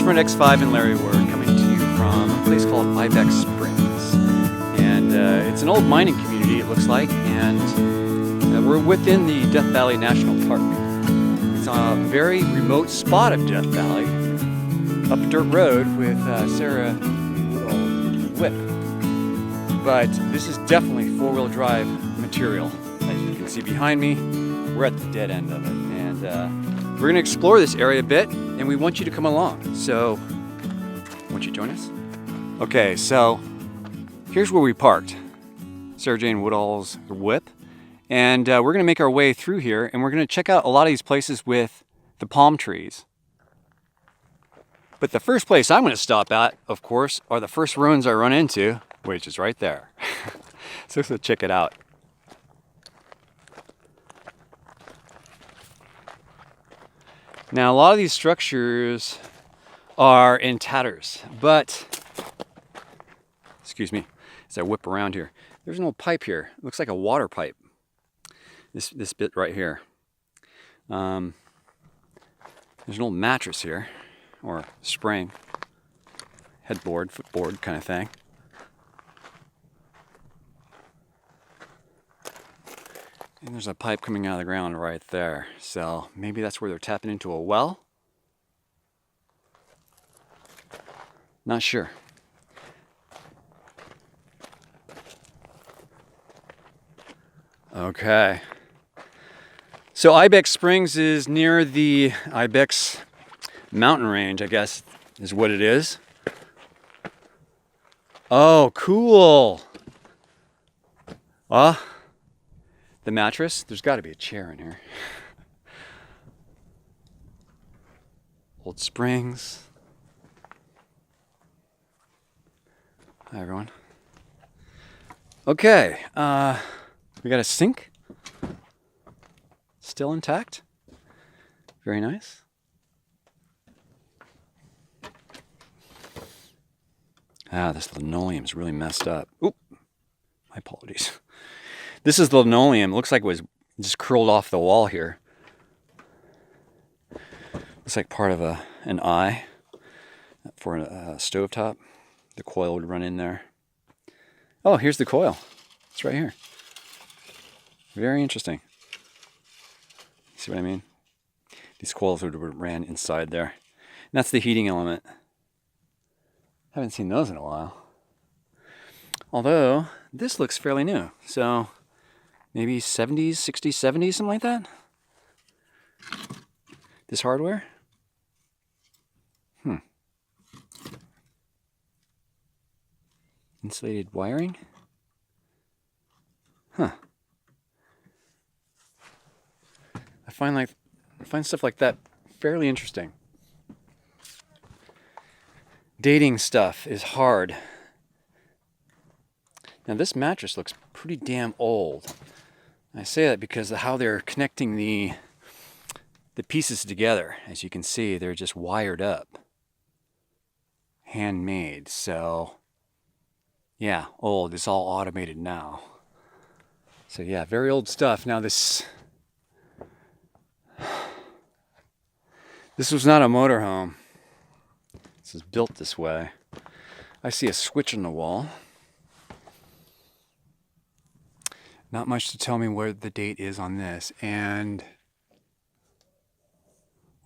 Sprint X5 and Larry Ward coming to you from a place called Ibex Springs. And it's an old mining community, it looks like, and we're within the Death Valley National Park. It's a very remote spot of Death Valley, up a dirt road with Sarah Whip. But this is definitely four-wheel drive material. As you can see behind me, we're at the dead end of it. And we're gonna explore this area a bit, and we want you to come along. So, won't you join us? Okay, so here's where we parked. Sarah Jane Woodall's Whip. And we're gonna make our way through here, and we're gonna check out a lot of these places with the palm trees. But the first place I'm gonna stop at, of course, are the first ruins I run into, which is right there. So let's check it out. Now, a lot of these structures are in tatters, but, excuse me, as I whip around here, there's an old pipe here. It looks like a water pipe. This bit right here. There's an old mattress here, or spring, headboard, footboard kind of thing. And there's a pipe coming out of the ground right there. So maybe that's where they're tapping into a well. Not sure. Okay. So Ibex Springs is near the Ibex mountain range, I guess is what it is. Oh, cool. The mattress, there's got to be a chair in here. Old springs. Hi, everyone. Okay, we got a sink. Still intact. Very nice. This linoleum's really messed up. Oop, my apologies. This is the linoleum. It looks like it was just curled off the wall here. Looks like part of an eye for a stovetop. The coil would run in there. Oh, here's the coil. It's right here. Very interesting. See what I mean? These coils would have ran inside there. And that's the heating element. Haven't seen those in a while. Although, this looks fairly new. So, maybe 70s, 60s, 70s, something like that? This hardware? Insulated wiring? I find stuff like that fairly interesting. Dating stuff is hard. Now this mattress looks pretty damn old. I say that because of how they're connecting the pieces together. As you can see, they're just wired up. Handmade, so yeah, old. It's all automated now. So yeah, very old stuff. Now this was not a motorhome. This is built this way. I see a switch on the wall. Not much to tell me where the date is on this. And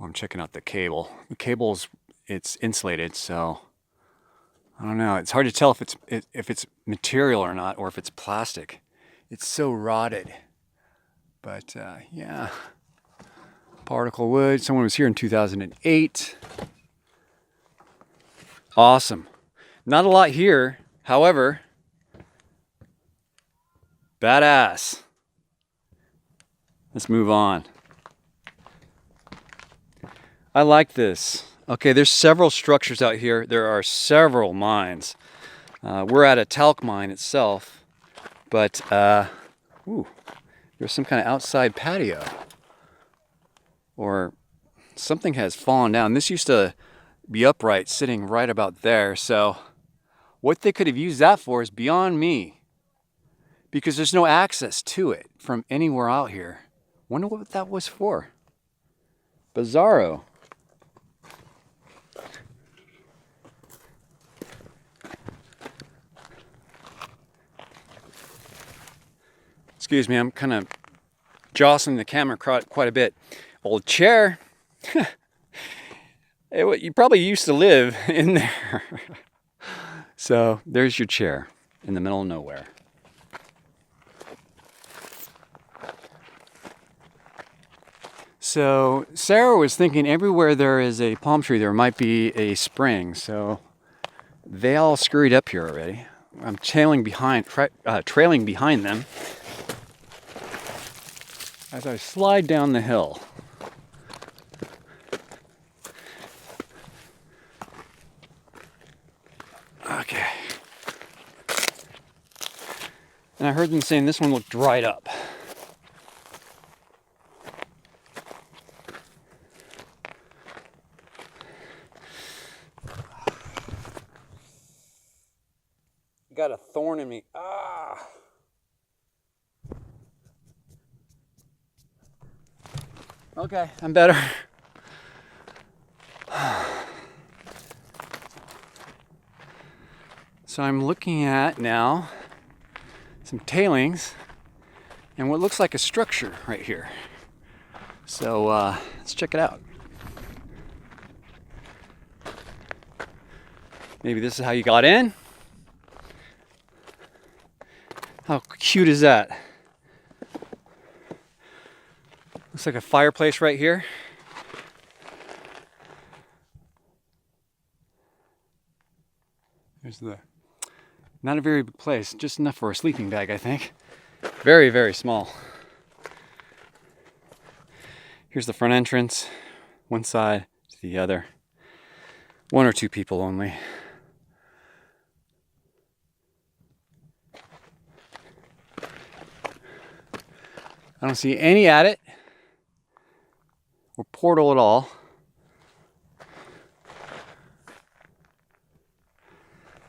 I'm checking out the cable. The cable's it's insulated, so I don't know. It's hard to tell if it's material or not, or if it's plastic. It's so rotted. But yeah. Particle wood. Someone was here in 2008. Awesome. Not a lot here. However, badass. Let's move on. I like this. Okay, there's several structures out here. There are several mines. We're at a talc mine itself, but there's some kind of outside patio. Or something has fallen down. This used to be upright, sitting right about there. So what they could have used that for is beyond me, because there's no access to it from anywhere out here. Wonder what that was for. Bizarro. Excuse me, I'm kind of jostling the camera quite a bit. Old chair. You probably used to live in there. So there's your chair in the middle of nowhere. So Sarah was thinking everywhere there is a palm tree, there might be a spring. So they all scurried up here already. I'm trailing behind them as I slide down the hill. Okay. And I heard them saying this one looked dried up. Got a thorn in me. Ah. Okay, I'm better. So I'm looking at now some tailings and what looks like a structure right here. So let's check it out. Maybe this is how you got in. How cute is that? Looks like a fireplace right here. There's not a very big place, just enough for a sleeping bag, I think. Very, very small. Here's the front entrance, one side to the other. One or two people only. I don't see any attic or portal at all.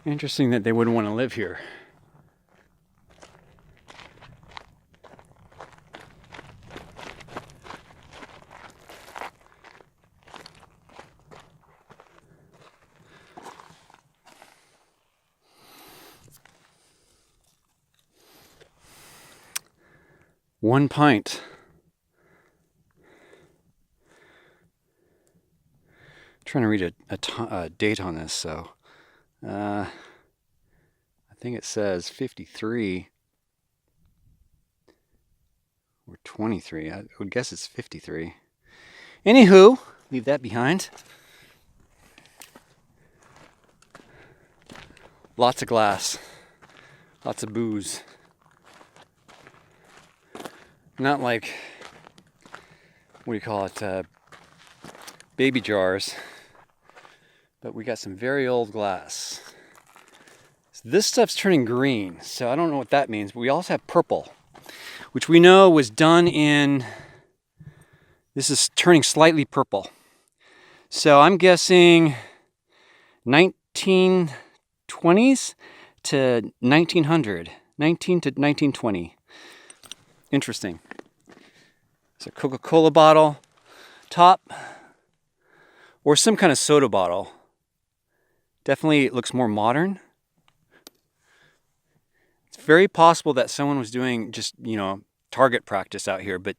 Interesting that they wouldn't want to live here. One pint. I'm trying to read a date on this, so I think it says 53 or 23. I would guess it's 53. Anywho, leave that behind. Lots of glass, lots of booze. Not like, what do you call it, baby jars, but we got some very old glass. So this stuff's turning green, so I don't know what that means, but we also have purple, which we know was done in, this is turning slightly purple. So I'm guessing 1920s to 1900, 19 to 1920. Interesting. It's a Coca-Cola bottle top or some kind of soda bottle. Definitely it looks more modern. It's very possible that someone was doing just, target practice out here, but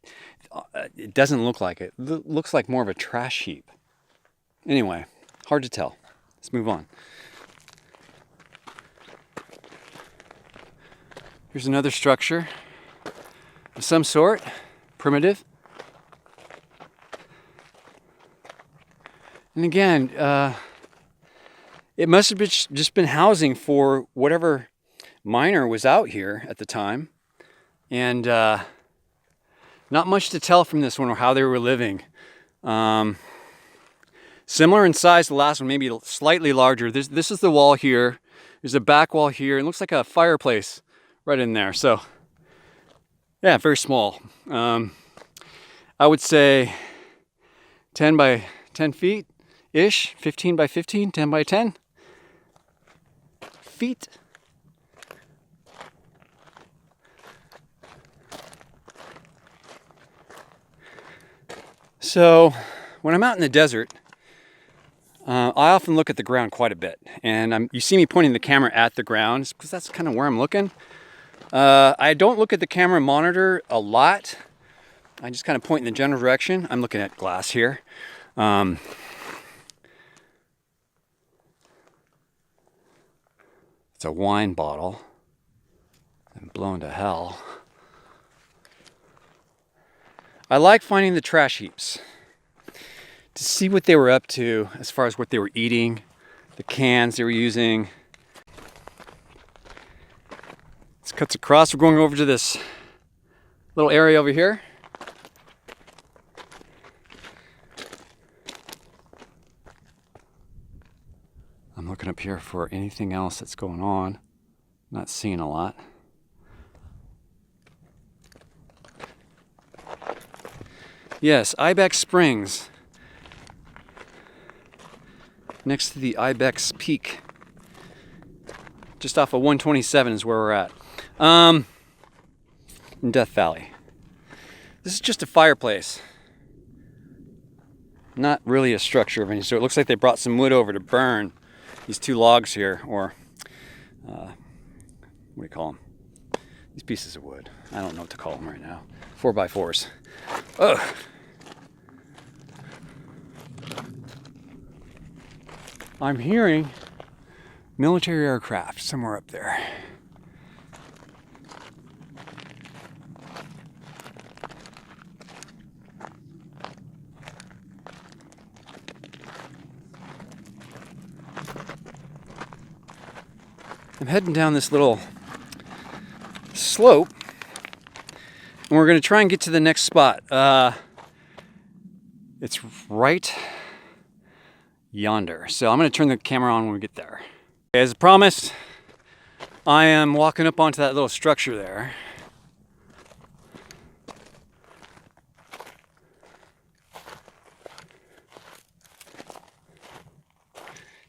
it doesn't look like it. It looks like more of a trash heap. Anyway, hard to tell. Let's move on. Here's another structure of some sort, primitive. And again, it must have just been housing for whatever miner was out here at the time. And not much to tell from this one or how they were living. Similar in size to the last one, maybe slightly larger. This is the wall here. There's a back wall here. It looks like a fireplace right in there. So, yeah, very small. I would say 10 by 10 feet. Ish, 15 by 15, 10 by 10 feet. So when I'm out in the desert, I often look at the ground quite a bit. And you see me pointing the camera at the ground because that's kind of where I'm looking. I don't look at the camera monitor a lot. I just kind of point in the general direction. I'm looking at glass here. It's a wine bottle. I'm blown to hell. I like finding the trash heaps to see what they were up to as far as what they were eating, the cans they were using. This cuts across. We're going over to this little area over here. I'm looking up here for anything else that's going on. Not seeing a lot. Yes, Ibex Springs. Next to the Ibex Peak. Just off of 127 is where we're at. In Death Valley. This is just a fireplace. Not really a structure of any sort. It looks like they brought some wood over to burn these two logs here, or what do you call them? These pieces of wood. I don't know what to call them right now. 4x4s. Ugh. I'm hearing military aircraft somewhere up there. I'm heading down this little slope, and we're going to try and get to the next spot. It's right yonder. So I'm going to turn the camera on when we get there. As promised, I am walking up onto that little structure there.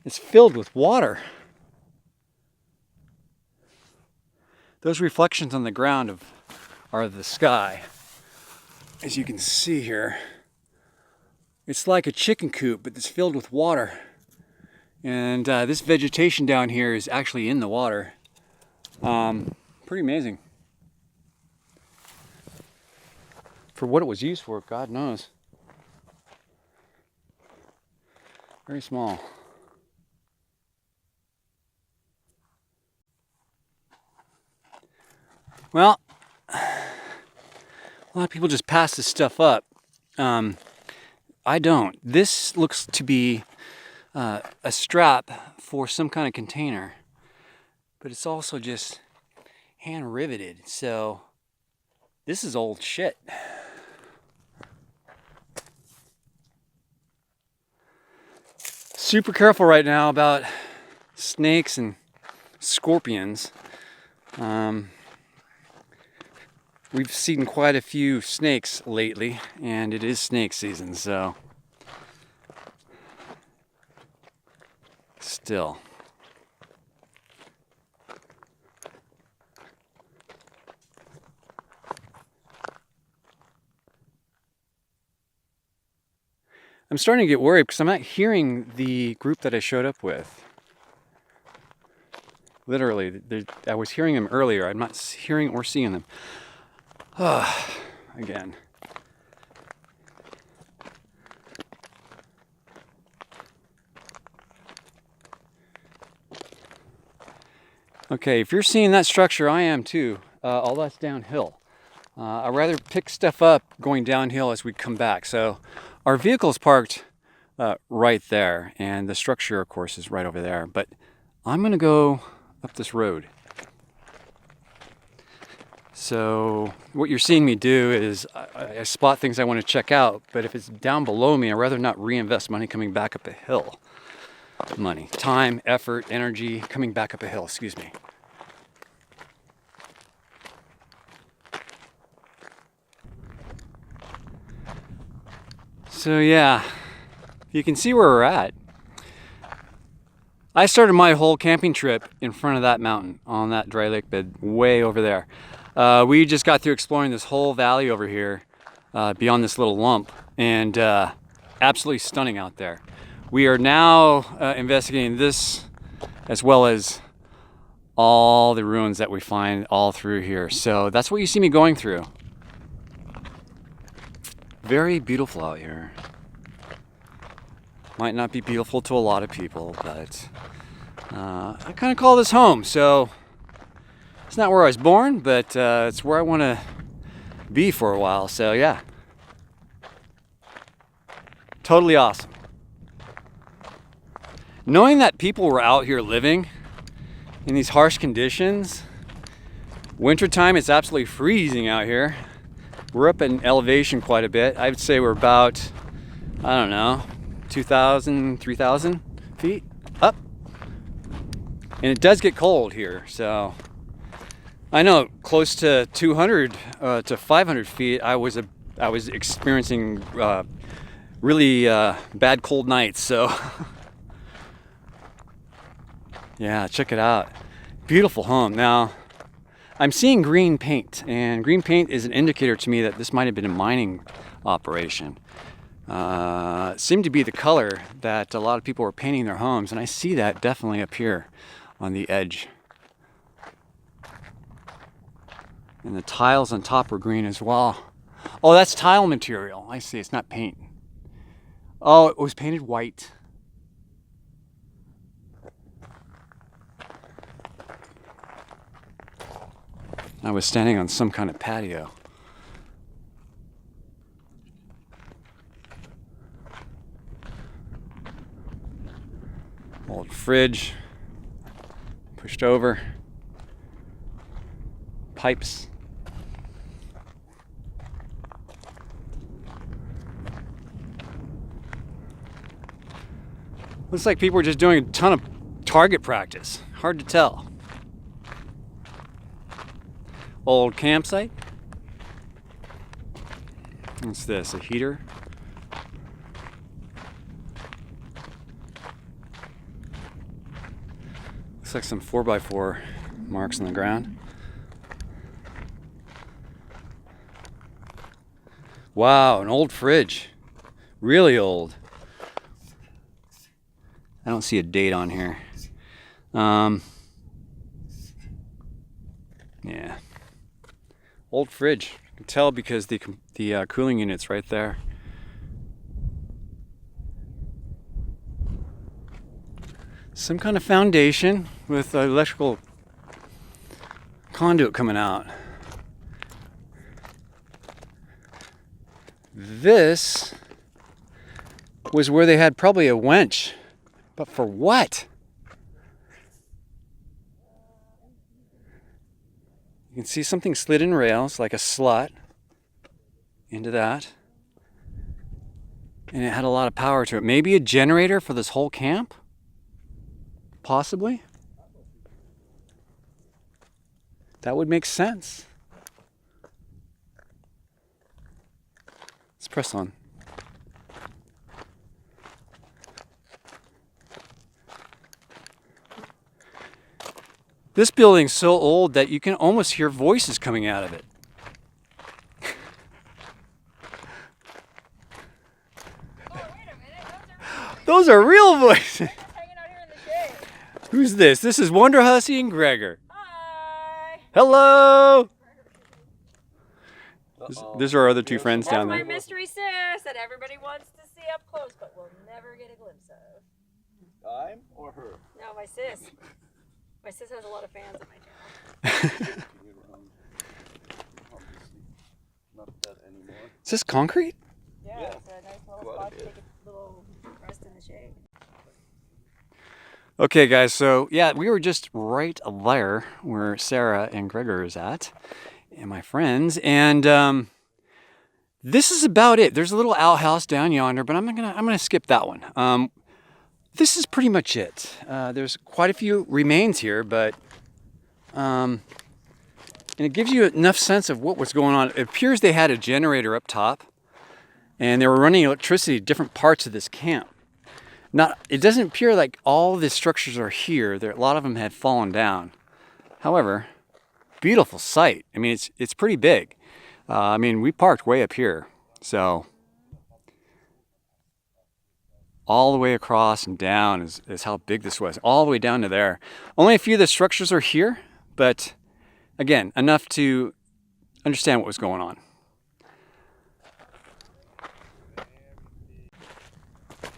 It's filled with water. Those reflections on the ground are the sky. As you can see here, it's like a chicken coop, but it's filled with water. And this vegetation down here is actually in the water. Pretty amazing. For what it was used for, God knows. Very small. Well, a lot of people just pass this stuff up. I don't. This looks to be a strap for some kind of container, but it's also just hand riveted. So this is old shit. Super careful right now about snakes and scorpions. We've seen quite a few snakes lately, and it is snake season, so still. I'm starting to get worried because I'm not hearing the group that I showed up with. Literally, I was hearing them earlier. I'm not hearing or seeing them. Again. Okay, if you're seeing that structure, I am too. All that's downhill. I'd rather pick stuff up going downhill as we come back. So our vehicle's parked right there, and the structure, of course, is right over there. But I'm going to go up this road. So what you're seeing me do is I spot things I want to check out, but if it's down below me, I'd rather not reinvest money coming back up a hill. Money, time, effort, energy, coming back up a hill, excuse me. So yeah, you can see where we're at. I started my whole camping trip in front of that mountain on that dry lake bed way over there. We just got through exploring this whole valley over here beyond this little lump, and absolutely stunning out there. We are now investigating this as well as all the ruins that we find all through here. So that's what you see me going through. Very beautiful out here. Might not be beautiful to a lot of people, but I kind of call this home. So it's not where I was born, but it's where I want to be for a while. So yeah, totally awesome. Knowing that people were out here living in these harsh conditions. Wintertime, it's absolutely freezing out here. We're up in elevation quite a bit. I would say we're about, I don't know, 2,000, 3,000 feet up. And it does get cold here, so I know close to 200 to 500 feet, I was experiencing really bad cold nights. So yeah, check it out. Beautiful home. Now, I'm seeing green paint, and green paint is an indicator to me that this might have been a mining operation. It seemed to be the color that a lot of people were painting their homes, and I see that definitely up here on the edge. And the tiles on top were green as well. Oh, that's tile material. I see, it's not paint. Oh, it was painted white. I was standing on some kind of patio. Old fridge, pushed over, pipes. Looks like people were just doing a ton of target practice. Hard to tell. Old campsite. What's this? A heater? Looks like some 4x4 marks on the ground. Wow, an old fridge. Really old. I don't see a date on here. Yeah. Old fridge. You can tell because the cooling unit's right there. Some kind of foundation with electrical conduit coming out. This was where they had probably a winch. But for what? You can see something slid in rails, like a slot, into that. And it had a lot of power to it. Maybe a generator for this whole camp? Possibly. That would make sense. Let's press on. This building's so old that you can almost hear voices coming out of it. Oh, wait a minute. Those are real voices. Hanging out here in the shade. Who's this? This is Wonderhussy and Gregor. Hi. Hello. These are our other two friends That's down my there. mystery sis that everybody wants to see up close, but will never get a glimpse of. I'm or her? No, my sis. My sis has a lot of fans on my channel. Not that anymore. Is this concrete? Yeah, Yeah. it's a nice little spot to take a little rest in the shade. Okay, guys, so yeah, we were just right there where Sarah and Gregor is at, and my friends, and this is about it. There's a little outhouse down yonder, but I'm gonna skip that one. This is pretty much it. There's quite a few remains here, but and it gives you enough sense of what was going on. It appears they had a generator up top, and they were running electricity to different parts of this camp. It doesn't appear like all the structures are here. A lot of them had fallen down. However, beautiful site. I mean, it's pretty big. I mean, we parked way up here, so all the way across and down is how big this was, all the way down to there. Only a few of the structures are here, but again, enough to understand what was going on.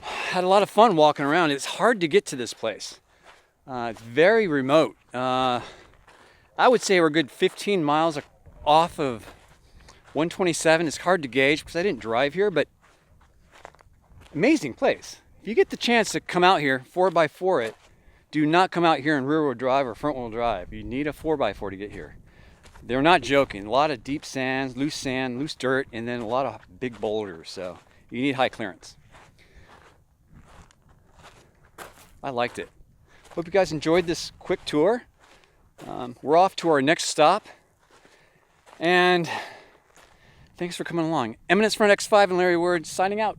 Had a lot of fun walking around. It's hard to get to this place. It's very remote. I would say we're a good 15 miles off of 127. It's hard to gauge because I didn't drive here, but amazing place. If you get the chance to come out here, 4x4 it, do not come out here in rear-wheel drive or front-wheel drive. You need a 4x4 to get here. They're not joking. A lot of deep sand, loose dirt, and then a lot of big boulders. So you need high clearance. I liked it. Hope you guys enjoyed this quick tour. We're off to our next stop. And thanks for coming along. Eminence Front X5 and Larry Word signing out.